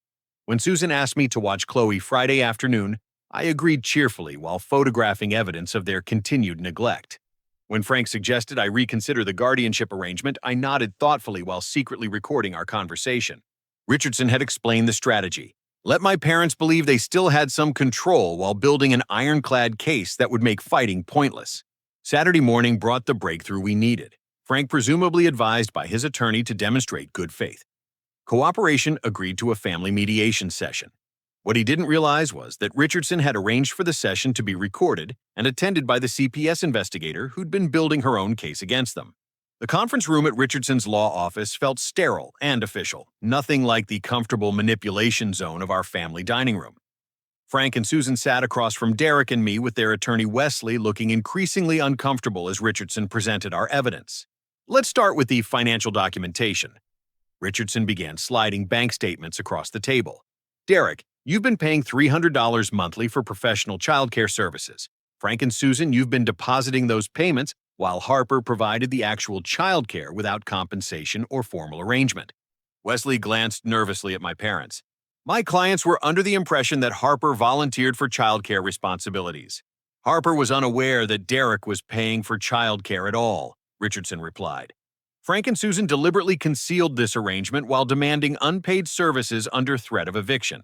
When Susan asked me to watch Chloe Friday afternoon, I agreed cheerfully while photographing evidence of their continued neglect. When Frank suggested I reconsider the guardianship arrangement, I nodded thoughtfully while secretly recording our conversation. Richardson had explained the strategy. Let my parents believe they still had some control while building an ironclad case that would make fighting pointless. Saturday morning brought the breakthrough we needed. Frank presumably advised by his attorney to demonstrate good faith. Cooperation agreed to a family mediation session. What he didn't realize was that Richardson had arranged for the session to be recorded and attended by the CPS investigator who'd been building her own case against them. The conference room at Richardson's law office felt sterile and official, nothing like the comfortable manipulation zone of our family dining room. Frank and Susan sat across from Derek and me with their attorney Wesley looking increasingly uncomfortable as Richardson presented our evidence. Let's start with the financial documentation. Richardson began sliding bank statements across the table. Derek, you've been paying $300 monthly for professional childcare services. Frank and Susan, you've been depositing those payments while Harper provided the actual childcare without compensation or formal arrangement. Wesley glanced nervously at my parents. My clients were under the impression that Harper volunteered for childcare responsibilities. Harper was unaware that Derek was paying for childcare at all, Richardson replied. Frank and Susan deliberately concealed this arrangement while demanding unpaid services under threat of eviction.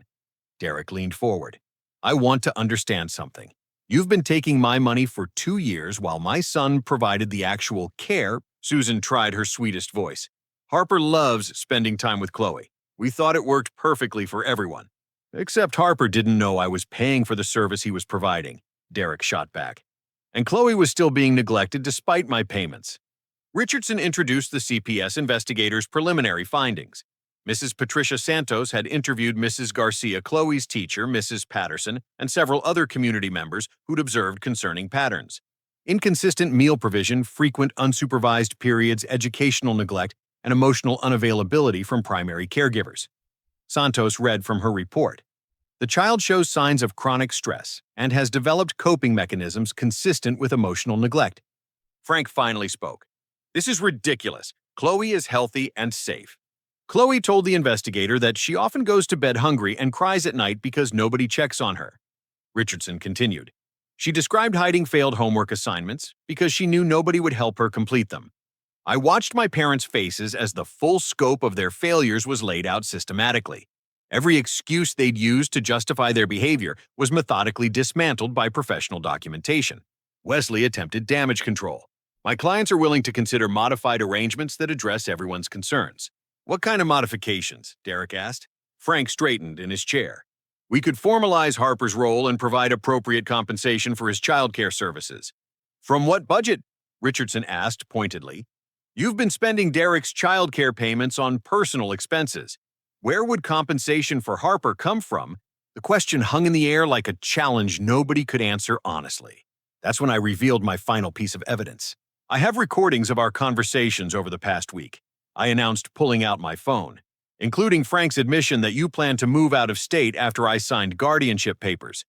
Derek leaned forward. I want to understand something. You've been taking my money for 2 years while my son provided the actual care. Susan tried her sweetest voice. Harper loves spending time with Chloe. We thought it worked perfectly for everyone. Except Harper didn't know I was paying for the service he was providing, Derek shot back. And Chloe was still being neglected despite my payments. Richardson introduced the CPS investigators' preliminary findings. Mrs. Patricia Santos had interviewed Mrs. Garcia, Chloe's teacher, Mrs. Patterson, and several other community members who'd observed concerning patterns. Inconsistent meal provision, frequent unsupervised periods, educational neglect, and emotional unavailability from primary caregivers. Santos read from her report. The child shows signs of chronic stress and has developed coping mechanisms consistent with emotional neglect. Frank finally spoke. This is ridiculous. Chloe is healthy and safe. Chloe told the investigator that she often goes to bed hungry and cries at night because nobody checks on her. Richardson continued. She described hiding failed homework assignments because she knew nobody would help her complete them. I watched my parents' faces as the full scope of their failures was laid out systematically. Every excuse they'd used to justify their behavior was methodically dismantled by professional documentation. Wesley attempted damage control. My clients are willing to consider modified arrangements that address everyone's concerns. What kind of modifications? Derek asked. Frank straightened in his chair. We could formalize Harper's role and provide appropriate compensation for his childcare services. From what budget? Richardson asked pointedly. You've been spending Derek's childcare payments on personal expenses. Where would compensation for Harper come from? The question hung in the air like a challenge nobody could answer honestly. That's when I revealed my final piece of evidence. I have recordings of our conversations over the past week. I announced, pulling out my phone, including Frank's admission that you plan to move out of state after I signed guardianship papers.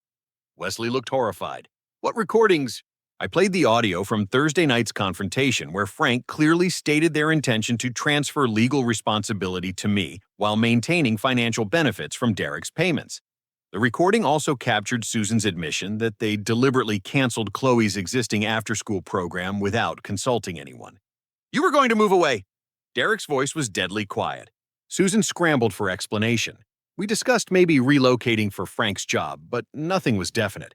Wesley looked horrified. What recordings? I played the audio from Thursday night's confrontation where Frank clearly stated their intention to transfer legal responsibility to me while maintaining financial benefits from Derek's payments. The recording also captured Susan's admission that they deliberately canceled Chloe's existing after-school program without consulting anyone. You were going to move away. Derek's voice was deadly quiet. Susan scrambled for explanation. We discussed maybe relocating for Frank's job, but nothing was definite.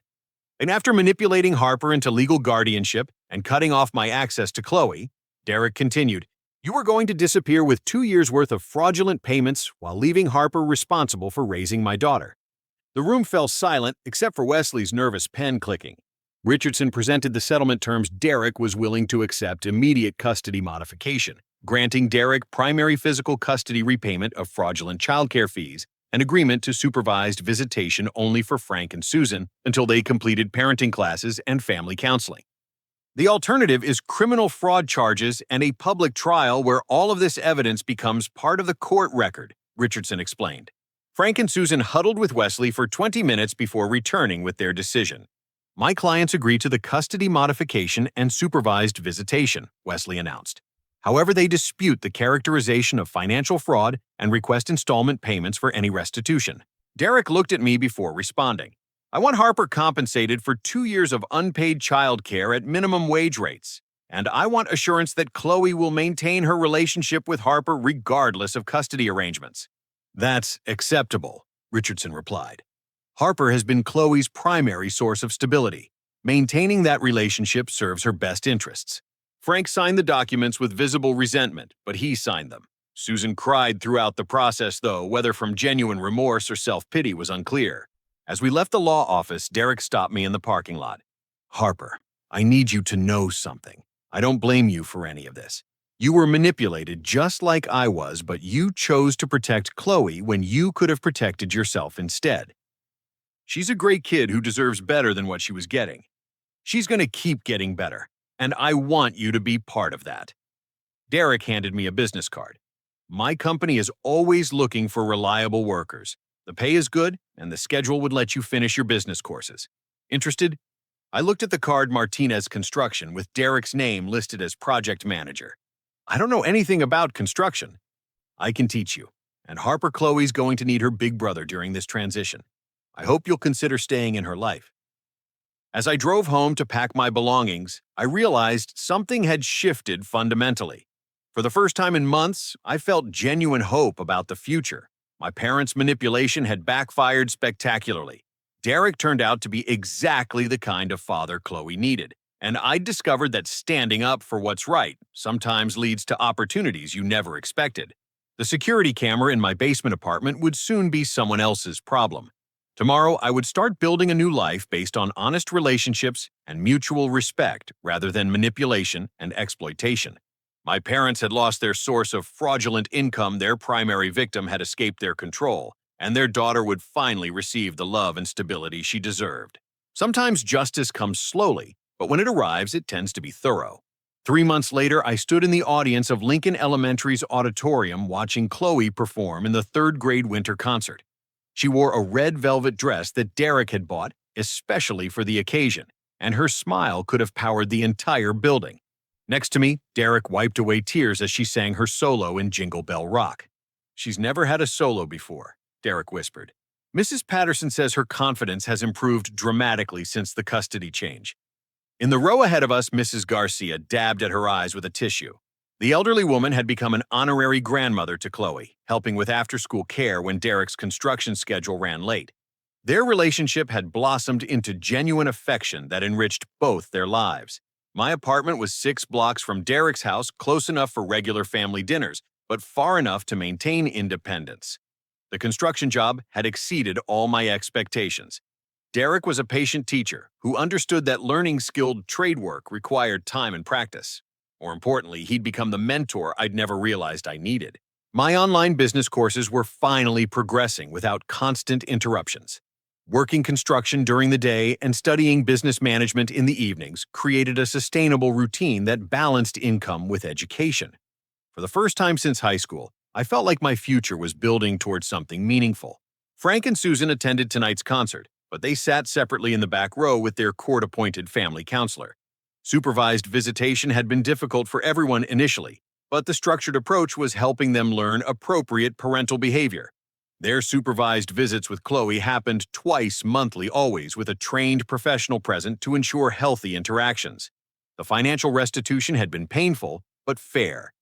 And after manipulating Harper into legal guardianship and cutting off my access to Chloe, Derek continued, you were going to disappear with 2 years' worth of fraudulent payments while leaving Harper responsible for raising my daughter. The room fell silent except for Wesley's nervous pen clicking. Richardson presented the settlement terms Derek was willing to accept immediate custody modification, granting Derek primary physical custody repayment of fraudulent childcare fees, an agreement to supervised visitation only for Frank and Susan until they completed parenting classes and family counseling. The alternative is criminal fraud charges and a public trial where all of this evidence becomes part of the court record, Richardson explained. Frank and Susan huddled with Wesley for 20 minutes before returning with their decision. My clients agree to the custody modification and supervised visitation, Wesley announced. However, they dispute the characterization of financial fraud and request installment payments for any restitution. Derek looked at me before responding. I want Harper compensated for 2 years of unpaid child care at minimum wage rates, and I want assurance that Chloe will maintain her relationship with Harper regardless of custody arrangements. That's acceptable, Richardson replied. Harper has been Chloe's primary source of stability. Maintaining that relationship serves her best interests. Frank signed the documents with visible resentment, but he signed them. Susan cried throughout the process, though, whether from genuine remorse or self-pity was unclear. As we left the law office, Derek stopped me in the parking lot. Harper, I need you to know something. I don't blame you for any of this. You were manipulated just like I was, but you chose to protect Chloe when you could have protected yourself instead. She's a great kid who deserves better than what she was getting. She's going to keep getting better. And I want you to be part of that. Derek handed me a business card. My company is always looking for reliable workers. The pay is good, and the schedule would let you finish your business courses. Interested? I looked at the card Martinez Construction with Derek's name listed as project manager. I don't know anything about construction. I can teach you. And Harper Chloe's going to need her big brother during this transition. I hope you'll consider staying in her life. As I drove home to pack my belongings, I realized something had shifted fundamentally. For the first time in months, I felt genuine hope about the future. My parents' manipulation had backfired spectacularly. Derek turned out to be exactly the kind of father Chloe needed, and I discovered that standing up for what's right sometimes leads to opportunities you never expected. The security camera in my basement apartment would soon be someone else's problem. Tomorrow, I would start building a new life based on honest relationships and mutual respect rather than manipulation and exploitation. My parents had lost their source of fraudulent income. Their primary victim had escaped their control, and their daughter would finally receive the love and stability she deserved. Sometimes justice comes slowly, but when it arrives, it tends to be thorough. 3 months later, I stood in the audience of Lincoln Elementary's auditorium watching Chloe perform in the third-grade winter concert. She wore a red velvet dress that Derek had bought especially for the occasion, and her smile could have powered the entire building. Next to me, Derek wiped away tears as she sang her solo in Jingle Bell Rock. "She's never had a solo before," Derek whispered. "Mrs. Patterson says her confidence has improved dramatically since the custody change." In the row ahead of us, Mrs. Garcia dabbed at her eyes with a tissue. The elderly woman had become an honorary grandmother to Chloe, helping with after-school care when Derek's construction schedule ran late. Their relationship had blossomed into genuine affection that enriched both their lives. My apartment was 6 blocks from Derek's house, close enough for regular family dinners, but far enough to maintain independence. The construction job had exceeded all my expectations. Derek was a patient teacher who understood that learning skilled trade work required time and practice. More importantly, he'd become the mentor I'd never realized I needed. My online business courses were finally progressing without constant interruptions. Working construction during the day and studying business management in the evenings created a sustainable routine that balanced income with education. For the first time since high school, I felt like my future was building towards something meaningful. Frank and Susan attended tonight's concert, but they sat separately in the back row with their court-appointed family counselor. Supervised visitation had been difficult for everyone initially, but the structured approach was helping them learn appropriate parental behavior. Their supervised visits with Chloe happened twice monthly, always with a trained professional present to ensure healthy interactions. The financial restitution had been painful, but fair.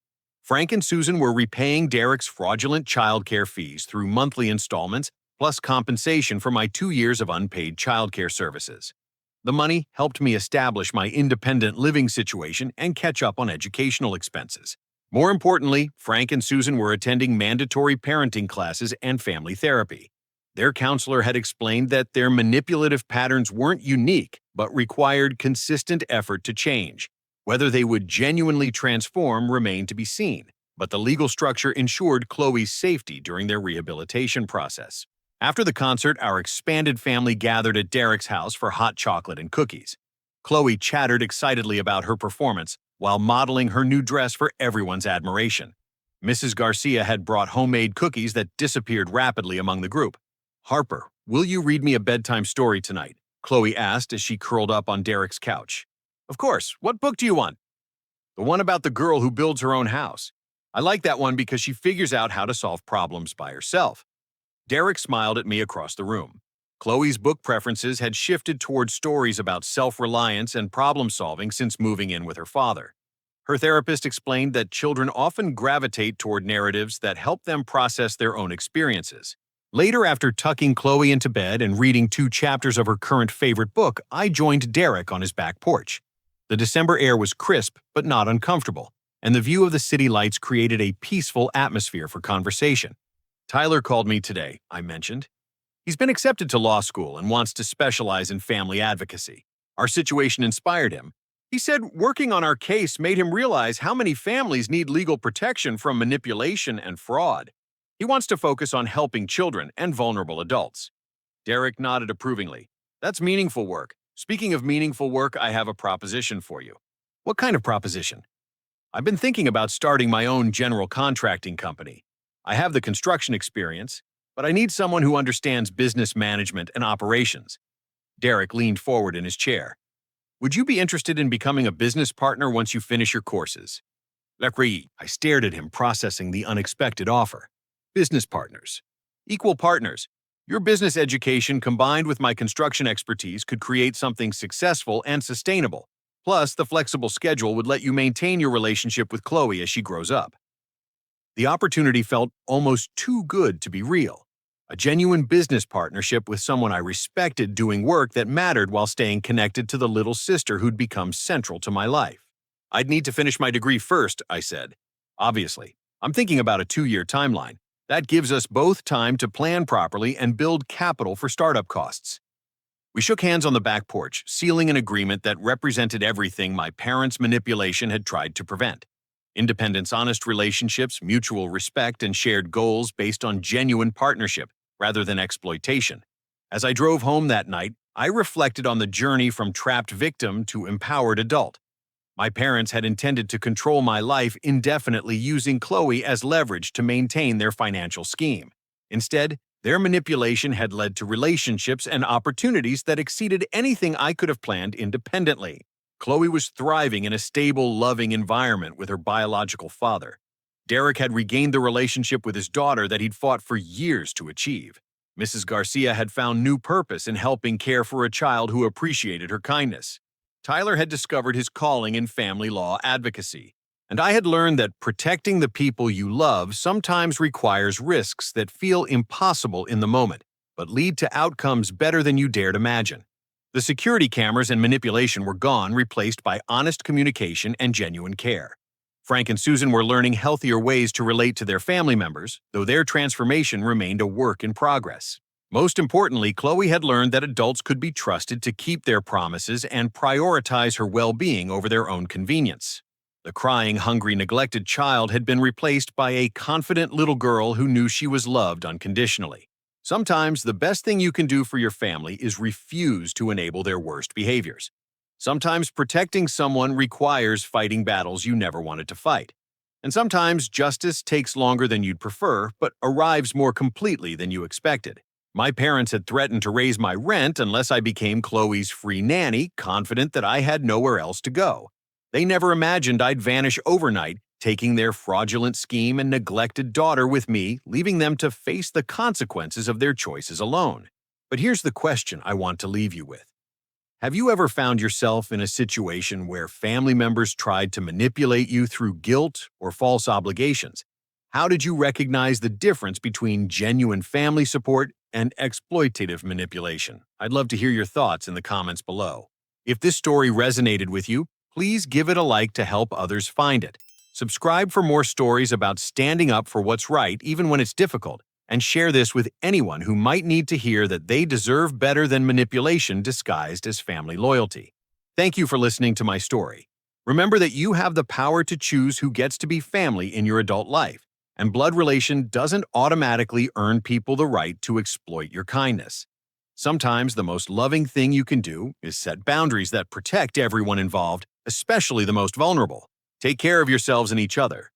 Frank and Susan were repaying Derek's fraudulent childcare fees through monthly installments, plus compensation for my 2 years of unpaid childcare services. The money helped me establish my independent living situation and catch up on educational expenses. More importantly, Frank and Susan were attending mandatory parenting classes and family therapy. Their counselor had explained that their manipulative patterns weren't unique, but required consistent effort to change. Whether they would genuinely transform remained to be seen, but the legal structure ensured Chloe's safety during their rehabilitation process. After the concert, our expanded family gathered at Derek's house for hot chocolate and cookies. Chloe chattered excitedly about her performance while modeling her new dress for everyone's admiration. Mrs. Garcia had brought homemade cookies that disappeared rapidly among the group. "Harper, will you read me a bedtime story tonight?" Chloe asked as she curled up on Derek's couch. "Of course. What book do you want?" "The one about the girl who builds her own house. I like that one because she figures out how to solve problems by herself." Derek smiled at me across the room. Chloe's book preferences had shifted toward stories about self-reliance and problem-solving since moving in with her father. Her therapist explained that children often gravitate toward narratives that help them process their own experiences. Later, after tucking Chloe into bed and reading 2 chapters of her current favorite book, I joined Derek on his back porch. The December air was crisp but not uncomfortable, and the view of the city lights created a peaceful atmosphere for conversation. "Tyler called me today," I mentioned. "He's been accepted to law school and wants to specialize in family advocacy. Our situation inspired him. He said working on our case made him realize how many families need legal protection from manipulation and fraud. He wants to focus on helping children and vulnerable adults." Derek nodded approvingly. "That's meaningful work. Speaking of meaningful work, I have a proposition for you." "What kind of proposition?" "I've been thinking about starting my own general contracting company. I have the construction experience, but I need someone who understands business management and operations." Derek leaned forward in his chair. Would you be interested in becoming a business partner once you finish your courses? Lekri, I stared at him, processing the unexpected offer. Business partners. Equal partners. Your business education combined with my construction expertise could create something successful and sustainable. Plus, the flexible schedule would let you maintain your relationship with Chloe as she grows up. The opportunity felt almost too good to be real. A genuine business partnership with someone I respected doing work that mattered while staying connected to the little sister who'd become central to my life. I'd need to finish my degree first, I said. Obviously, I'm thinking about a 2-year timeline. That gives us both time to plan properly and build capital for startup costs. We shook hands on the back porch, sealing an agreement that represented everything my parents' manipulation had tried to prevent. Independence, honest relationships, mutual respect, and shared goals based on genuine partnership rather than exploitation. As I drove home that night, I reflected on the journey from trapped victim to empowered adult. My parents had intended to control my life indefinitely, using Chloe as leverage to maintain their financial scheme. Instead, their manipulation had led to relationships and opportunities that exceeded anything I could have planned independently. Chloe was thriving in a stable, loving environment with her biological father. Derek had regained the relationship with his daughter that he'd fought for years to achieve. Mrs. Garcia had found new purpose in helping care for a child who appreciated her kindness. Tyler had discovered his calling in family law advocacy. And I had learned that protecting the people you love sometimes requires risks that feel impossible in the moment, but lead to outcomes better than you dared imagine. The security cameras and manipulation were gone, replaced by honest communication and genuine care. Frank and Susan were learning healthier ways to relate to their family members, though their transformation remained a work in progress. Most importantly, Chloe had learned that adults could be trusted to keep their promises and prioritize her well-being over their own convenience. The crying, hungry, neglected child had been replaced by a confident little girl who knew she was loved unconditionally. Sometimes the best thing you can do for your family is refuse to enable their worst behaviors. Sometimes protecting someone requires fighting battles you never wanted to fight. And sometimes justice takes longer than you'd prefer, but arrives more completely than you expected. My parents had threatened to raise my rent unless I became Chloe's free nanny, confident that I had nowhere else to go. They never imagined I'd vanish overnight, taking their fraudulent scheme and neglected daughter with me, leaving them to face the consequences of their choices alone. But here's the question I want to leave you with. Have you ever found yourself in a situation where family members tried to manipulate you through guilt or false obligations? How did you recognize the difference between genuine family support and exploitative manipulation? I'd love to hear your thoughts in the comments below. If this story resonated with you, please give it a like to help others find it. Subscribe for more stories about standing up for what's right even when it's difficult, and share this with anyone who might need to hear that they deserve better than manipulation disguised as family loyalty. Thank you for listening to my story. Remember that you have the power to choose who gets to be family in your adult life, and blood relation doesn't automatically earn people the right to exploit your kindness. Sometimes the most loving thing you can do is set boundaries that protect everyone involved, especially the most vulnerable. Take care of yourselves and each other.